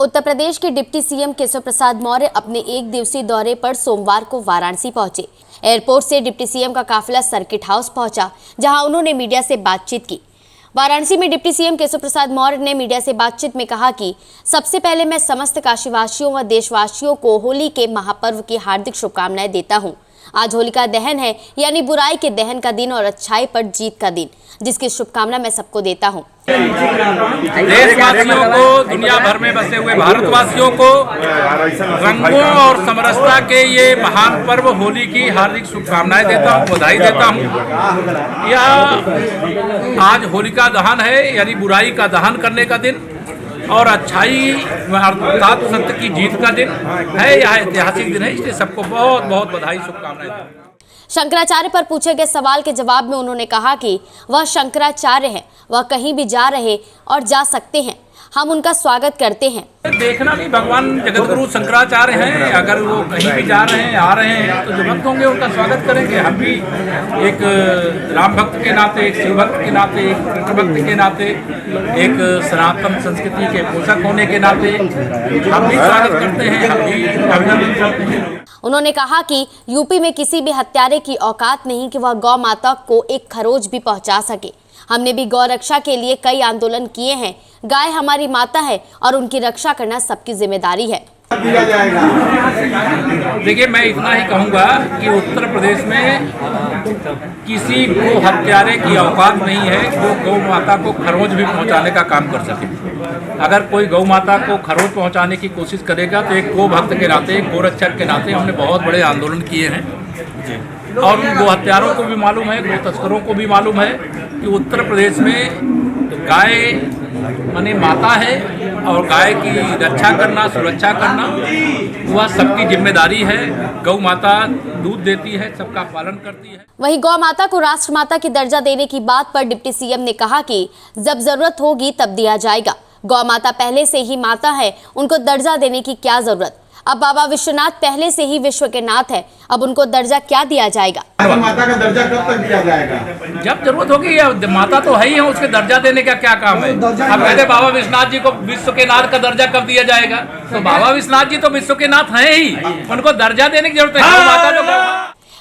उत्तर प्रदेश के deputy CM Keshav Prasad Maurya अपने एक दिवसीय दौरे पर सोमवार को वाराणसी पहुंचे। एयरपोर्ट से डिप्टी सीएम का काफिला सर्किट हाउस पहुंचा, जहां उन्होंने मीडिया से बातचीत की। वाराणसी में डिप्टी सीएम केशव प्रसाद मौर्य ने मीडिया से बातचीत में कहा कि सबसे पहले मैं समस्त काशीवासियों व देशवासियों को होली के महापर्व की हार्दिक शुभकामनाएं देता हूं। आज होलिका दहन है, यानी बुराई के दहन का दिन और अच्छाई पर जीत का दिन, जिसकी शुभकामना मैं सबको देता हूं। देशवासियों को, दुनिया भर में बसे हुए भारतवासियों को रंगों और समरसता के ये महान पर्व होली की हार्दिक शुभकामनाएं देता हूं, बधाई देता हूं। यह आज होलिका दहन है, यानी बुराई का दहन करने का दिन और अच्छाई अर्थात सत्य की जीत का दिन है। यह ऐतिहासिक दिन है, इसलिए सबको बहुत बहुत बधाई, शुभकामनाएं। शंकराचार्य पर पूछे गए सवाल के जवाब में उन्होंने कहा कि वह शंकराचार्य हैं, वह कहीं भी जा रहे और जा सकते हैं, हम उनका स्वागत करते हैं। देखना नहीं, भगवान जगतगुरु शंकराचार्य हैं, अगर वो कहीं भी जा रहे हैं, आ रहे हैं तो जो भक्त होंगे उनका स्वागत करेंगे। हम भी एक राम भक्त के नाते, एक शिव भक्त के नाते, एक कृष्ण भक्त के नाते, एक सनातन संस्कृति के पोषक होने के नाते हम भी स्वागत करते हैं, हम भी अभिनंदन करते हैं। उन्होंने कहा कि यूपी में किसी भी हत्यारे की औकात नहीं कि वह गौ माता को एक खरोच भी पहुंचा सके। हमने भी गौ रक्षा के लिए कई आंदोलन किए हैं। गाय हमारी माता है और उनकी रक्षा करना सबकी जिम्मेदारी है। देखिए, मैं इतना ही कहूँगा कि उत्तर प्रदेश में किसी को हत्यारे की औकात नहीं है जो गौ माता को खरोच भी पहुँचाने का काम कर सके। अगर कोई गौ माता को खरोच पहुँचाने की कोशिश करेगा तो एक गो भक्त के नाते, एक गोरक्षक के नाते हमने बहुत बड़े आंदोलन किए हैं और उन गो हत्यारों को भी मालूम है, गो तस्करों को भी मालूम है कि उत्तर प्रदेश में गाय माने माता है और गाय की रक्षा करना, सुरक्षा करना वह सबकी जिम्मेदारी है। गौ माता दूध देती है, सबका पालन करती है। वहीं गौ माता को राष्ट्र माता की दर्जा देने की बात पर डिप्टी सीएम ने कहा कि जब जरूरत होगी तब दिया जाएगा। गौ माता पहले से ही माता है, उनको दर्जा देने की क्या जरूरत। अब बाबा विश्वनाथ पहले से ही विश्व के नाथ है, अब उनको दर्जा क्या दिया जाएगा। माता का दर्जा कब तक दिया जाएगा? जब जरूरत होगी। माता तो है ही है, उसके दर्जा देने का क्या काम है। अब कहते बाबा विश्वनाथ जी को विश्व के नाथ का दर्जा कब दिया जाएगा, तो बाबा विश्वनाथ जी तो विश्व के नाथ हैं ही, उनको दर्जा देने की जरूरत है। माता तो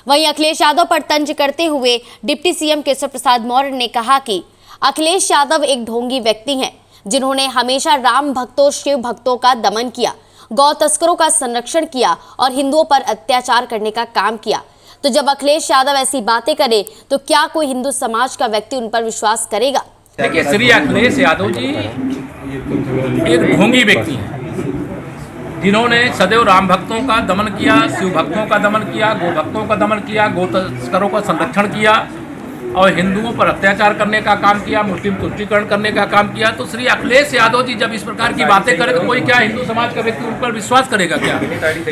वहीं अखिलेश यादव पर तंज करते हुए डिप्टी सीएम केशव प्रसाद मौर्य ने कहा कि अखिलेश यादव एक ढोंगी व्यक्ति हैं, जिन्होंने हमेशा राम भक्तों, शिव भक्तों का दमन किया, गौ तस्करों का संरक्षण किया और हिंदुओं पर अत्याचार करने का काम किया। तो जब अखिलेश यादव ऐसी बातें करे तो क्या कोई हिंदू समाज का व्यक्ति उन पर विश्वास करेगा। देखिए, श्री अखिलेश यादव जी एक ढोंगी व्यक्ति हैं, जिन्होंने सदैव राम भक्तों का दमन किया, शिव भक्तों का दमन किया, गो भक्तों का दमन किया, गो तस्करों का संरक्षण किया और हिंदुओं पर अत्याचार करने का काम किया, मुस्लिम तुष्टीकरण करने का काम किया। तो श्री अखिलेश यादव जी जब इस प्रकार की बातें करें तो कोई क्या हिंदू समाज का व्यक्ति उन पर विश्वास करेगा क्या।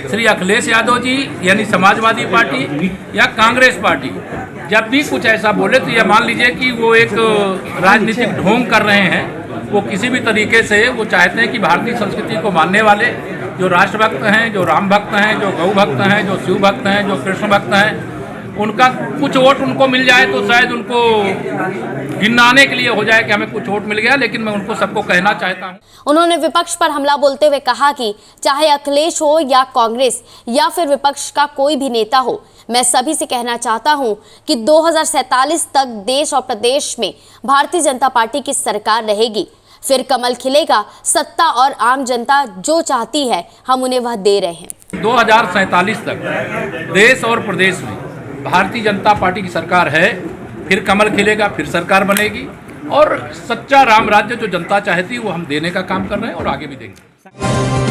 श्री अखिलेश यादव जी यानी समाजवादी पार्टी या कांग्रेस पार्टी जब भी कुछ ऐसा बोले तो यह मान लीजिए कि वो एक राजनीतिक ढोंग कर रहे हैं। वो किसी भी तरीके से वो चाहते हैं कि भारतीय संस्कृति को मानने वाले जो राष्ट्रभक्त हैं, जो राम भक्त हैं, जो गौ भक्त हैं, जो शिव भक्त हैं, जो कृष्ण भक्त हैं, उनका कुछ वोट उनको मिल जाए तो शायद उनको गिनाने के लिए हो जाए कि हमें कुछ वोट मिल गया। लेकिन मैं उनको सबको कहना चाहता हूं। उन्होंने विपक्ष पर हमला बोलते हुए कहा कि चाहे अखिलेश हो या कांग्रेस या फिर विपक्ष का कोई भी नेता हो, मैं सभी से कहना चाहता हूं कि 2047 तक देश और प्रदेश में भारतीय जनता पार्टी की सरकार रहेगी। फिर कमल खिलेगा, सत्ता और आम जनता जो चाहती है हम उन्हें वह दे रहे हैं। 2047 तक देश और प्रदेश में भारतीय जनता पार्टी की सरकार है, फिर कमल खिलेगा, फिर सरकार बनेगी और सच्चा राम राज्य जो जनता चाहती है वो हम देने का काम कर रहे हैं और आगे भी देंगे।